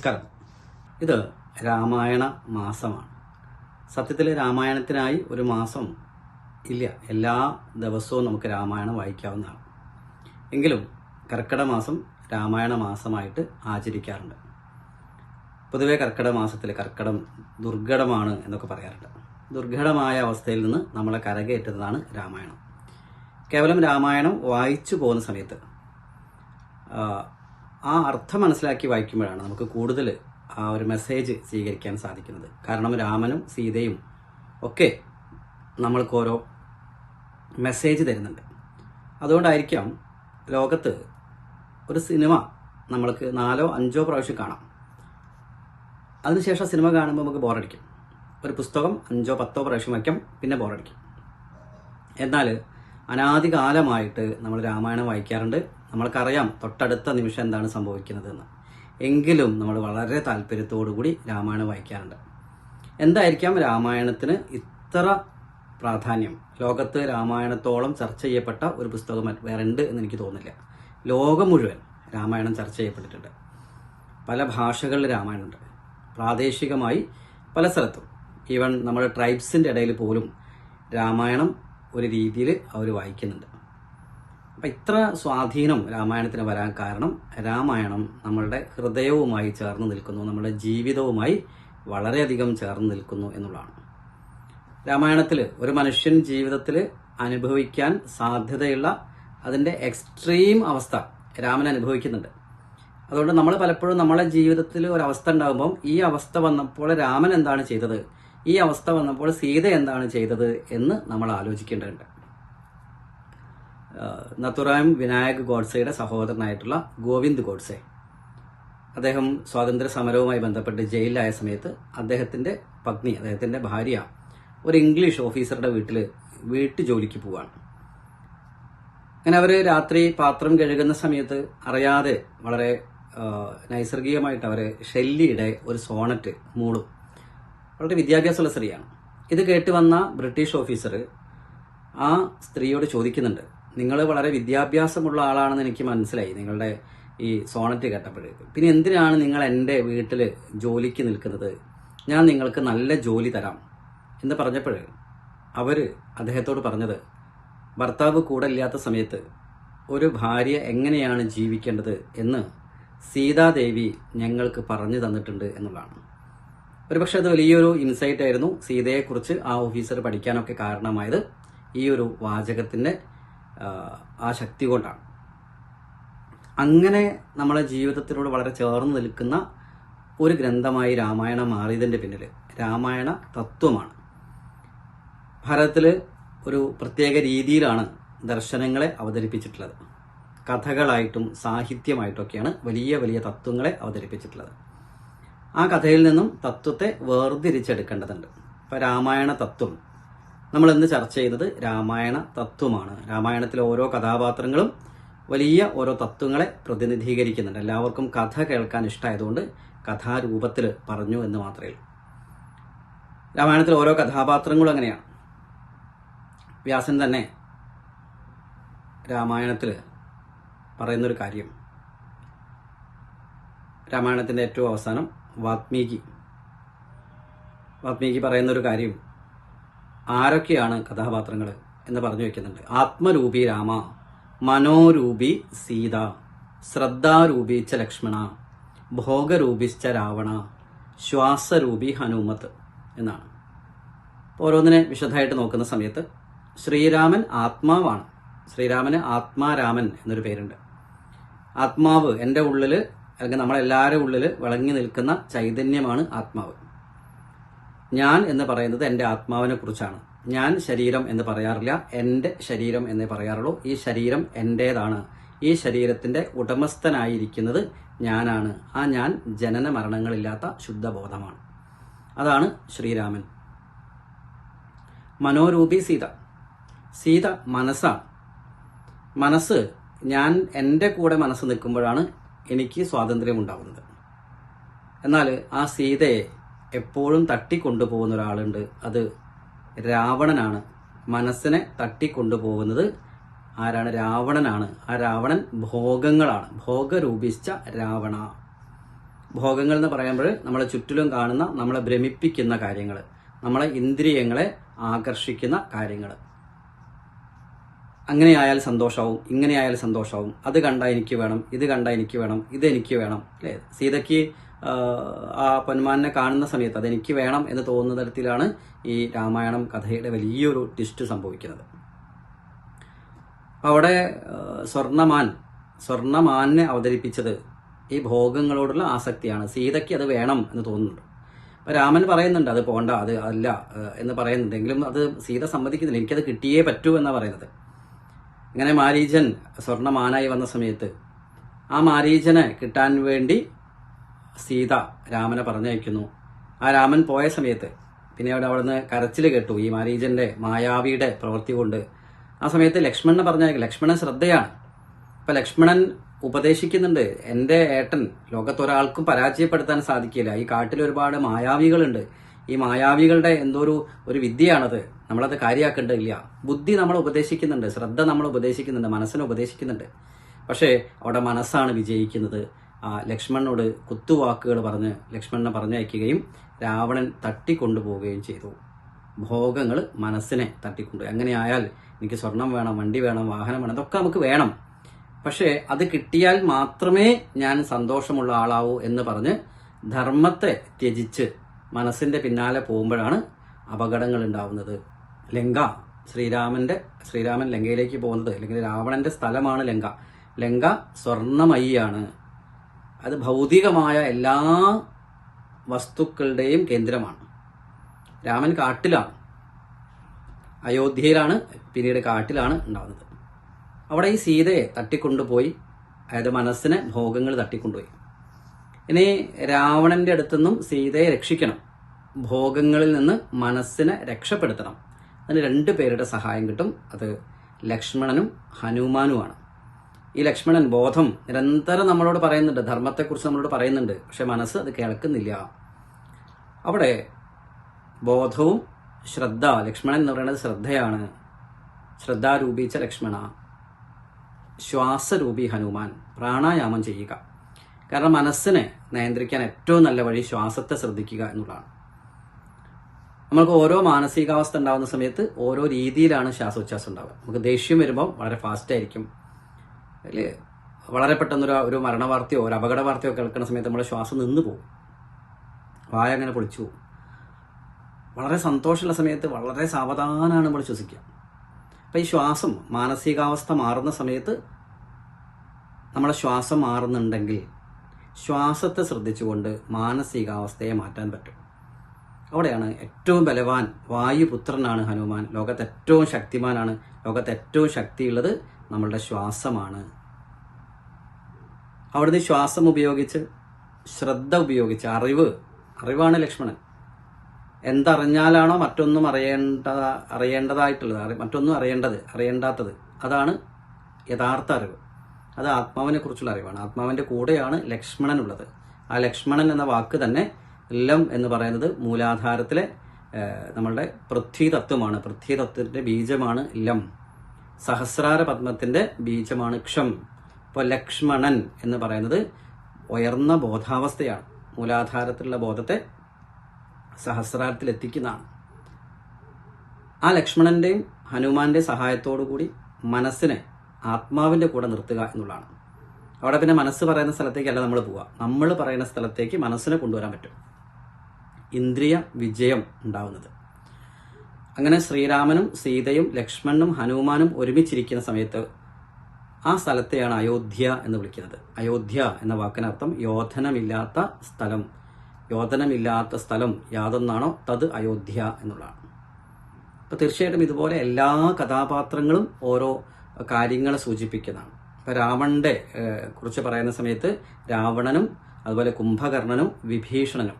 നമസ്കാരം. ഇത് രാമായണ മാസമാണ്. സത്യത്തിൽ രാമായണത്തിനായി ഒരു മാസം ഇല്ല. എല്ലാ ദിവസവും നമുക്ക് രാമായണം വായിക്കാവുന്നതാണ്. എങ്കിലും കർക്കിടക മാസം രാമായണ മാസമായിട്ട് ആചരിക്കാറുണ്ട്. പൊതുവെ കർക്കിടക മാസത്തിൽ കർക്കിടകം ദുർഘടമാണ് എന്നൊക്കെ പറയാറുണ്ട്. ദുർഘടമായ അവസ്ഥയിൽ നിന്ന് നമ്മളെ കരകയറ്റുന്നതാണ് രാമായണം. കേവലം രാമായണം വായിച്ചു പോകുന്ന സമയത്ത് ആ അർത്ഥം മനസ്സിലാക്കി വായിക്കുമ്പോഴാണ് നമുക്ക് കൂടുതൽ ആ ഒരു മെസ്സേജ് സ്വീകരിക്കാൻ സാധിക്കുന്നത്. കാരണം രാമനും സീതയും ഒക്കെ നമ്മൾക്ക് ഓരോ മെസ്സേജ് തരുന്നുണ്ട്. അതുകൊണ്ടായിരിക്കാം ലോകത്ത് ഒരു സിനിമ നമ്മൾക്ക് 4 or 5 പ്രാവശ്യം കാണാം. അതിനുശേഷം സിനിമ കാണുമ്പോൾ നമുക്ക് ബോറടിക്കും. ഒരു പുസ്തകം 5 or 10 പ്രാവശ്യം വായിക്കാം, പിന്നെ ബോറടിക്കും. എന്നാൽ അനാദികാലമായിട്ട് നമ്മൾ രാമായണം വായിക്കാറുണ്ട്. നമ്മൾക്കറിയാം തൊട്ടടുത്ത നിമിഷം എന്താണ് സംഭവിക്കുന്നത് എന്ന്. എങ്കിലും നമ്മൾ വളരെ താല്പര്യത്തോടു കൂടി രാമായണം വായിക്കാറുണ്ട്. എന്തായിരിക്കാം രാമായണത്തിന് ഇത്ര പ്രാധാന്യം? ലോകത്ത് രാമായണത്തോളം ചർച്ച ചെയ്യപ്പെട്ട ഒരു പുസ്തകം വേറെ ഉണ്ട് എന്ന് എനിക്ക് തോന്നുന്നില്ല. ലോകം മുഴുവൻ രാമായണം ചർച്ച ചെയ്യപ്പെട്ടിട്ടുണ്ട്. പല ഭാഷകളിൽ രാമായണമുണ്ട്. പ്രാദേശികമായി പല സ്ഥലത്തും, ഈവൻ നമ്മുടെ ട്രൈബ്സിൻ്റെ ഇടയിൽ പോലും രാമായണം ഒരു രീതിയിൽ അവർ വായിക്കുന്നുണ്ട്. അപ്പം ഇത്ര സ്വാധീനം രാമായണത്തിന് വരാൻ കാരണം രാമായണം നമ്മളുടെ ഹൃദയവുമായി ചേർന്ന് നിൽക്കുന്നു, നമ്മുടെ ജീവിതവുമായി വളരെയധികം ചേർന്ന് നിൽക്കുന്നു എന്നുള്ളതാണ്. രാമായണത്തിൽ ഒരു മനുഷ്യൻ ജീവിതത്തിൽ അനുഭവിക്കാൻ സാധ്യതയുള്ള അതിൻ്റെ എക്സ്ട്രീം അവസ്ഥ രാമൻ അനുഭവിക്കുന്നുണ്ട്. അതുകൊണ്ട് നമ്മൾ പലപ്പോഴും നമ്മളെ ജീവിതത്തിൽ ഒരവസ്ഥ ഉണ്ടാകുമ്പം ഈ അവസ്ഥ വന്നപ്പോൾ രാമൻ എന്താണ് ചെയ്തത്, ഈ അവസ്ഥ വന്നപ്പോൾ സീത എന്താണ് ചെയ്തത് എന്ന് നമ്മൾ ആലോചിക്കേണ്ടതുണ്ട്. നഥുറാം വിനായക് ഗോഡ്സെയുടെ സഹോദരനായിട്ടുള്ള ഗോവിന്ദ് ഗോഡ്സെ, അദ്ദേഹം സ്വാതന്ത്ര്യ സമരവുമായി ബന്ധപ്പെട്ട് ജയിലിലായ സമയത്ത് അദ്ദേഹത്തിൻ്റെ പത്നി, അദ്ദേഹത്തിൻ്റെ ഭാര്യ ഒരു ഇംഗ്ലീഷ് ഓഫീസറുടെ വീട്ടു ജോലിക്ക് പോവുകയാണ്. അങ്ങനെ അവർ രാത്രി പാത്രം കഴുകുന്ന സമയത്ത് അറിയാതെ വളരെ നൈസർഗികമായിട്ട് അവർ ഷെല്ലിയുടെ ഒരു സോണറ്റ് മൂളും. വളരെ വിദ്യാഭ്യാസമുള്ള സ്ത്രീയാണ്. ഇത് കേട്ട് വന്ന ബ്രിട്ടീഷ് ഓഫീസർ ആ സ്ത്രീയോട് ചോദിക്കുന്നുണ്ട്, നിങ്ങൾ വളരെ വിദ്യാഭ്യാസമുള്ള ആളാണെന്ന് എനിക്ക് മനസ്സിലായി നിങ്ങളുടെ ഈ സോണറ്റ് കേട്ടപ്പോഴേക്കും, പിന്നെ എന്തിനാണ് നിങ്ങൾ എൻ്റെ വീട്ടിൽ ജോലിക്ക് നിൽക്കുന്നത്? ഞാൻ നിങ്ങൾക്ക് നല്ല ജോലി തരാം എന്ന് പറഞ്ഞപ്പോൾ അവർ അദ്ദേഹത്തോട് പറഞ്ഞത്, ഭർത്താവ് കൂടെ ഇല്ലാത്ത സമയത്ത് ഒരു ഭാര്യ എങ്ങനെയാണ് ജീവിക്കേണ്ടത് എന്ന് സീതാദേവി ഞങ്ങൾക്ക് പറഞ്ഞു തന്നിട്ടുണ്ട് എന്നുള്ളതാണ്. ഒരുപക്ഷെ അത് വലിയൊരു ഇൻസൈറ്റ് ആയിരുന്നു. സീതയെക്കുറിച്ച് ആ ഓഫീസർ പഠിക്കാനൊക്കെ കാരണമായത് ഈ ഒരു വാചകത്തിൻ്റെ ആ ശക്തി കൊണ്ടാണ്. അങ്ങനെ നമ്മളെ ജീവിതത്തിനോട് വളരെ ചേർന്ന് നിൽക്കുന്ന ഒരു ഗ്രന്ഥമായി രാമായണം മാറിയതിൻ്റെ പിന്നിൽ രാമായണ തത്വമാണ്. ഭാരതത്തിൽ ഒരു പ്രത്യേക രീതിയിലാണ് ദർശനങ്ങളെ അവതരിപ്പിച്ചിട്ടുള്ളത്. കഥകളായിട്ടും സാഹിത്യമായിട്ടൊക്കെയാണ് വലിയ വലിയ തത്വങ്ങളെ അവതരിപ്പിച്ചിട്ടുള്ളത്. ആ കഥയിൽ നിന്നും തത്വത്തെ വേർതിരിച്ചെടുക്കേണ്ടതുണ്ട്. ഇപ്പം രാമായണ തത്വം നമ്മൾ ഇന്ന് ചർച്ച ചെയ്യുന്നത് രാമായണ തത്വമാണ്. രാമായണത്തിലെ ഓരോ കഥാപാത്രങ്ങളും വലിയ ഓരോ തത്വങ്ങളെ പ്രതിനിധീകരിക്കുന്നുണ്ട്. എല്ലാവർക്കും കഥ കേൾക്കാൻ ഇഷ്ടമായതുകൊണ്ട് കഥാരൂപത്തിൽ പറഞ്ഞു എന്ന് മാത്രമേ ഉള്ളൂ. രാമായണത്തിലെ ഓരോ കഥാപാത്രങ്ങളും അങ്ങനെയാണ്. വ്യാസൻ തന്നെ രാമായണത്തിൽ പറയുന്നൊരു കാര്യം, രാമായണത്തിൻ്റെ ഏറ്റവും അവസാനം വാത്മീകി പറയുന്നൊരു കാര്യം, ആരൊക്കെയാണ് കഥാപാത്രങ്ങൾ എന്ന് പറഞ്ഞു വയ്ക്കുന്നുണ്ട്. ആത്മരൂപി രാമ, മനോരൂപി സീത, ശ്രദ്ധാരൂപി ച ലക്ഷ്മണ, ഭോഗരൂപിശ്ച രാവണ, ശ്വാസരൂപി ഹനുമത് എന്നാണ്. ഓരോന്നിനെ വിശദമായിട്ട് നോക്കുന്ന സമയത്ത് ശ്രീരാമൻ ആത്മാവാണ്. ശ്രീരാമന് ആത്മാരാമൻ എന്നൊരു പേരുണ്ട്. ആത്മാവ്, എൻ്റെ ഉള്ളിൽ അല്ലെങ്കിൽ നമ്മളെല്ലാവരുടെ ഉള്ളിൽ വിളങ്ങി നിൽക്കുന്ന ചൈതന്യമാണ് ആത്മാവ്. ഞാൻ എന്ന് പറയുന്നത് എൻ്റെ ആത്മാവിനെ കുറിച്ചാണ്. ഞാൻ ശരീരം എന്ന് പറയാറില്ല, എൻ്റെ ശരീരം എന്നേ പറയാറുള്ളൂ. ഈ ശരീരം എൻ്റേതാണ്. ഈ ശരീരത്തിൻ്റെ ഉടമസ്ഥനായിരിക്കുന്നത് ഞാനാണ്. ആ ഞാൻ ജനന മരണങ്ങളില്ലാത്ത ശുദ്ധബോധമാണ്. അതാണ് ശ്രീരാമൻ. മനോരൂപി സീത മനസ്സാണ്. മനസ്സ്, ഞാൻ എൻ്റെ കൂടെ മനസ്സ് നിൽക്കുമ്പോഴാണ് എനിക്ക് സ്വാതന്ത്ര്യം ഉണ്ടാകുന്നത്. എന്നാൽ ആ സീതയെ എപ്പോഴും തട്ടിക്കൊണ്ടുപോകുന്ന ഒരാളുണ്ട്, അത് രാവണനാണ്. മനസ്സിനെ തട്ടിക്കൊണ്ടുപോകുന്നത് ആരാണ്? രാവണനാണ്. ആ രാവണൻ ഭോഗങ്ങളാണ്. ഭോഗരൂപിച്ച രാവണ. ഭോഗങ്ങൾ എന്ന് പറയുമ്പോൾ നമ്മളെ ചുറ്റിലും കാണുന്ന നമ്മളെ ഭ്രമിപ്പിക്കുന്ന കാര്യങ്ങൾ, നമ്മളെ ഇന്ദ്രിയങ്ങളെ ആകർഷിക്കുന്ന കാര്യങ്ങൾ. അങ്ങനെയായാൽ സന്തോഷമാവും, ഇങ്ങനെയായാൽ സന്തോഷമാവും, അത് കണ്ടാൽ എനിക്ക് വേണം, ഇത് കണ്ടാൽ എനിക്ക് വേണം, ഇതെനിക്ക് വേണം, അല്ലേ? സീതയ്ക്ക് ആ പൊന്മാനെ കാണുന്ന സമയത്ത് അതെനിക്ക് വേണം എന്ന് തോന്നുന്ന തരത്തിലാണ് ഈ രാമായണം കഥയുടെ വലിയൊരു ട്വിസ്റ്റ് സംഭവിക്കുന്നത്. അവിടെ സ്വർണ്ണമാനെ അവതരിപ്പിച്ചത് ഈ ഭോഗങ്ങളോടുള്ള ആസക്തിയാണ്. സീതയ്ക്ക് അത് വേണം എന്ന് തോന്നുന്നുണ്ട്. അപ്പം രാമൻ പറയുന്നുണ്ട് അത് പോണ്ട, അത് അല്ല എന്ന് പറയുന്നുണ്ടെങ്കിലും അത് സീത സമ്മതിക്കുന്നില്ല. എനിക്കത് കിട്ടിയേ പറ്റൂ എന്നാണ് പറയുന്നത്. ഇങ്ങനെ മാരീചൻ സ്വർണ്ണമാനായി വന്ന സമയത്ത് ആ മാരീചനെ കിട്ടാൻ വേണ്ടി സീത രാമനെ പറഞ്ഞയക്കുന്നു. ആ രാമൻ പോയ സമയത്ത് പിന്നെ അവിടുന്ന് കരച്ചിൽ കേട്ടു ഈ മാരീചന്റെ മായാവിയുടെ പ്രവൃത്തി കൊണ്ട്. ആ സമയത്ത് ലക്ഷ്മണനെ പറഞ്ഞയക്കും. ലക്ഷ്മണൻ ശ്രദ്ധയാണ്. അപ്പൊ ലക്ഷ്മണൻ ഉപദേശിക്കുന്നുണ്ട്, എൻ്റെ ഏട്ടൻ ലോകത്തൊരാൾക്കും പരാജയപ്പെടുത്താൻ സാധിക്കില്ല. ഈ കാട്ടിൽ ഒരുപാട് മായാവികളുണ്ട്. ഈ മായാവികളുടെ എന്തോ ഒരു വിദ്യയാണത്, നമ്മളത് കാര്യമാക്കേണ്ടതില്ല. ബുദ്ധി നമ്മളെ ഉപദേശിക്കുന്നുണ്ട്, ശ്രദ്ധ നമ്മളെ ഉപദേശിക്കുന്നുണ്ട്, മനസ്സിനെ ഉപദേശിക്കുന്നുണ്ട്. പക്ഷേ അവിടെ മനസ്സാണ് വിജയിക്കുന്നത്. ആ ലക്ഷ്മണനോട് കുത്തുവാക്കുകൾ പറഞ്ഞ് ലക്ഷ്മണനെ പറഞ്ഞയക്കുകയും രാവണൻ തട്ടിക്കൊണ്ടുപോവുകയും ചെയ്തു. ഭോഗങ്ങൾ മനസ്സിനെ തട്ടിക്കൊണ്ടു. അങ്ങനെയായാൽ എനിക്ക് സ്വർണം വേണം, വണ്ടി വേണം, വാഹനം വേണം, ഇതൊക്കെ നമുക്ക് വേണം. പക്ഷേ അത് കിട്ടിയാൽ മാത്രമേ ഞാൻ സന്തോഷമുള്ള ആളാവൂ എന്ന് പറഞ്ഞ് ധർമ്മത്തെ ത്യജിച്ച് മനസ്സിന്റെ പിന്നാലെ പോകുമ്പോഴാണ് അപകടങ്ങൾ ഉണ്ടാവുന്നത്. ശ്രീരാമൻ ലങ്കയിലേക്ക് പോകുന്നത്, അല്ലെങ്കിൽ രാവണന്റെ സ്ഥലമാണ് ലങ്ക. ലങ്ക സ്വർണ്ണമയിയാണ്. അത് ഭൗതികമായ എല്ലാ വസ്തുക്കളുടെയും കേന്ദ്രമാണ്. രാമൻ കാട്ടിലാണ്, അയോധ്യയിലാണ്, പിന്നീട് കാട്ടിലാണ് ഉണ്ടാവുന്നത്. അവിടെ ഈ സീതയെ തട്ടിക്കൊണ്ടുപോയി, അതായത് മനസ്സിനെ ഭോഗങ്ങൾ തട്ടിക്കൊണ്ടുപോയി. ഇനി രാവണന്റെ അടുത്തുനിന്നും സീതയെ രക്ഷിക്കണം, ഭോഗങ്ങളിൽ നിന്ന് മനസ്സിനെ രക്ഷപ്പെടുത്തണം. അതിന് 2 പേരുടെ സഹായം കിട്ടും. അത് ലക്ഷ്മണനും ഹനുമാനുമാണ്. ഈ ലക്ഷ്മണൻ ബോധം നിരന്തരം നമ്മളോട് പറയുന്നുണ്ട്, ധർമ്മത്തെക്കുറിച്ച് നമ്മളോട് പറയുന്നുണ്ട്. പക്ഷെ മനസ്സ് അത് കേൾക്കുന്നില്ല. അവിടെ ബോധവും ശ്രദ്ധ, ലക്ഷ്മണൻ എന്ന് പറയുന്നത് ശ്രദ്ധയാണ്. ശ്രദ്ധാരൂപിച്ച ലക്ഷ്മണ, ശ്വാസരൂപി ഹനുമാൻ. പ്രാണായാമം ചെയ്യുക. കാരണം മനസ്സിനെ നിയന്ത്രിക്കാൻ ഏറ്റവും നല്ല വഴി ശ്വാസത്തെ ശ്രദ്ധിക്കുക എന്നുള്ളതാണ്. നമുക്ക് ഓരോ മാനസികാവസ്ഥ ഉണ്ടാകുന്ന സമയത്ത് ഓരോ രീതിയിലാണ് ശ്വാസോച്ഛ്വാസം ഉണ്ടാവുക. നമുക്ക് ദേഷ്യം വരുമ്പോൾ വളരെ ഫാസ്റ്റ് ആയിരിക്കും, അല്ലേ? വളരെ പെട്ടെന്നൊരു ഒരു മരണവാർത്തയോ ഒരു അപകട വാർത്തയോ കേൾക്കുന്ന സമയത്ത് നമ്മുടെ ശ്വാസം നിന്ന് പോകും, വായ അങ്ങനെ പൊളിച്ചു പോകും. വളരെ സന്തോഷമുള്ള സമയത്ത് വളരെ സാവധാനമാണ് നമ്മൾ ശ്വസിക്കുക. അപ്പം ഈ ശ്വാസം, മാനസികാവസ്ഥ മാറുന്ന സമയത്ത് നമ്മുടെ ശ്വാസം മാറുന്നുണ്ടെങ്കിൽ ശ്വാസത്തെ ശ്രദ്ധിച്ചുകൊണ്ട് മാനസികാവസ്ഥയെ മാറ്റാൻ പറ്റും. അവിടെയാണ് ഏറ്റവും ബലവാൻ വായുപുത്രനാണ് ഹനുമാൻ. ലോകത്ത് ഏറ്റവും ശക്തിമാനാണ്. ലോകത്ത് ഏറ്റവും ശക്തിയുള്ളത് നമ്മളുടെ ശ്വാസമാണ്. അവിടുന്ന് ശ്വാസം ഉപയോഗിച്ച്, ശ്രദ്ധ ഉപയോഗിച്ച്, അറിവാണ് ലക്ഷ്മണൻ. എന്തറിഞ്ഞാലാണോ മറ്റൊന്നും അറിയേണ്ടതായിട്ടുള്ളത്, മറ്റൊന്നും അറിയേണ്ടാത്തത്, അതാണ് യഥാർത്ഥ അറിവ്. അത് ആത്മാവിനെ കുറിച്ചുള്ള അറിവാണ്. ആത്മാവിന്റെ കൂടെയാണ് ലക്ഷ്മണനുള്ളത്. ആ ലക്ഷ്മണൻ എന്ന വാക്ക് തന്നെ ലം എന്ന് പറയുന്നത് മൂലാധാരത്തിലെ നമ്മളുടെ പൃഥ്വിതത്വമാണ്. പൃഥ്വിതത്വത്തിന്റെ ബീജമാണ് ലം. സഹസ്രാര പത്മത്തിന്റെ ബീജമാണ് ക്ഷം. ഇപ്പോൾ ലക്ഷ്മണൻ എന്ന് പറയുന്നത് ഉയർന്ന ബോധാവസ്ഥയാണ്. മൂലാധാരത്തിലുള്ള ബോധത്തെ സഹസ്രാരത്തിൽ എത്തിക്കുന്നതാണ്. ആ ലക്ഷ്മണന്റെയും ഹനുമാന്റെയും സഹായത്തോടു കൂടി മനസ്സിനെ ആത്മാവിന്റെ കൂടെ നിർത്തുക എന്നുള്ളതാണ്. അവിടെ പിന്നെ മനസ്സ് പറയുന്ന സ്ഥലത്തേക്കല്ല നമ്മൾ പോവുക, നമ്മൾ പറയുന്ന സ്ഥലത്തേക്ക് മനസ്സിനെ കൊണ്ടുവരാൻ പറ്റും. ഇന്ദ്രിയ വിജയം ഉണ്ടാവുന്നത് അങ്ങനെ. ശ്രീരാമനും സീതയും ലക്ഷ്മണനും ഹനുമാനും ഒരുമിച്ചിരിക്കുന്ന സമയത്ത് ആ സ്ഥലത്തെയാണ് അയോധ്യ എന്ന് വിളിക്കുന്നത്. അയോധ്യ എന്ന വാക്കിനർത്ഥം യോധനമില്ലാത്ത സ്ഥലം. യോധനമില്ലാത്ത സ്ഥലം യാതൊന്നാണോ തത് അയോധ്യ എന്നുള്ളതാണ്. അപ്പൊ തീർച്ചയായിട്ടും ഇതുപോലെ എല്ലാ കഥാപാത്രങ്ങളും ഓരോ കാര്യങ്ങളെ സൂചിപ്പിക്കുന്നതാണ്. ഇപ്പൊ രാവണന്റെ കുറിച്ച് പറയുന്ന സമയത്ത് രാവണനും അതുപോലെ കുംഭകർണനും വിഭീഷണനും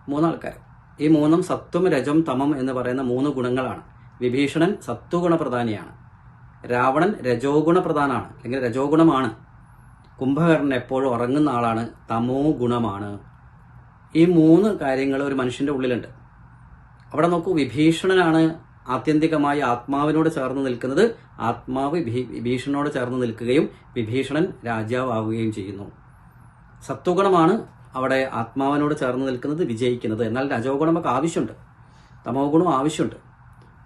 3 ആൾക്കാർ. ഈ 3ഉം സത്വം രജം തമം എന്ന് പറയുന്ന 3 ഗുണങ്ങളാണ്. വിഭീഷണൻ സത്വഗുണപ്രധാനിയാണ്, രാവണൻ രജോ ഗുണപ്രധാനാണ്, അല്ലെങ്കിൽ രജോ ഗുണമാണ്. കുംഭകർണൻ എപ്പോഴും ഉറങ്ങുന്ന ആളാണ്, തമോ ഗുണമാണ്. ഈ 3 കാര്യങ്ങൾ ഒരു മനുഷ്യന്റെ ഉള്ളിലുണ്ട്. അവിടെ നോക്കൂ, വിഭീഷണനാണ് ആത്യന്തികമായി ആത്മാവിനോട് ചേർന്ന് നിൽക്കുന്നത്. ആത്മാവ് വിഭീഷണനോട് ചേർന്ന് നിൽക്കുകയും വിഭീഷണൻ രാജാവാവുകയും ചെയ്യുന്നു. സത്വഗുണമാണ് അവിടെ ആത്മാവിനോട് ചേർന്ന് നിൽക്കുന്നത് വിജയിക്കുന്നത്. എന്നാൽ രജോ ഗുണം നമുക്ക് ആവശ്യമുണ്ട്, തമോ ഗുണം ആവശ്യമുണ്ട്.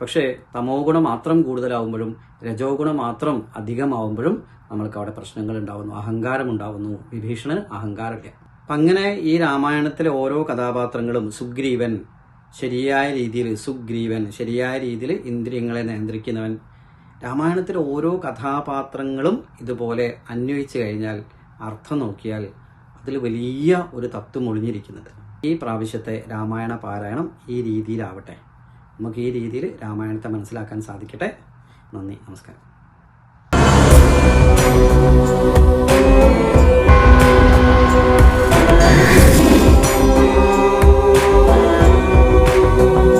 പക്ഷേ തമോ ഗുണം മാത്രം കൂടുതലാവുമ്പോഴും രജോ ഗുണം മാത്രം അധികമാവുമ്പോഴും നമ്മൾക്ക് അവിടെ പ്രശ്നങ്ങൾ ഉണ്ടാവുന്നു, അഹങ്കാരം ഉണ്ടാവുന്നു. വിഭീഷണന് അഹങ്കാരമില്ല. അപ്പം അങ്ങനെ ഈ രാമായണത്തിലെ ഓരോ കഥാപാത്രങ്ങളും സുഗ്രീവൻ ശരിയായ രീതിയിൽ ഇന്ദ്രിയങ്ങളെ നിയന്ത്രിക്കുന്നവൻ. രാമായണത്തിലെ ഓരോ കഥാപാത്രങ്ങളും ഇതുപോലെ അന്വയിച്ചു കഴിഞ്ഞാൽ, അർത്ഥം നോക്കിയാൽ അതിൽ വലിയ ഒരു തത്വം ഒളിഞ്ഞിരിക്കുന്നുണ്ട്. ഈ പ്രാവശ്യത്തെ രാമായണ പാരായണം ഈ രീതിയിലാവട്ടെ. നമുക്ക് ഈ രീതിയിൽ രാമായണത്തെ മനസ്സിലാക്കാൻ സാധിക്കട്ടെ. നന്ദി, നമസ്കാരം.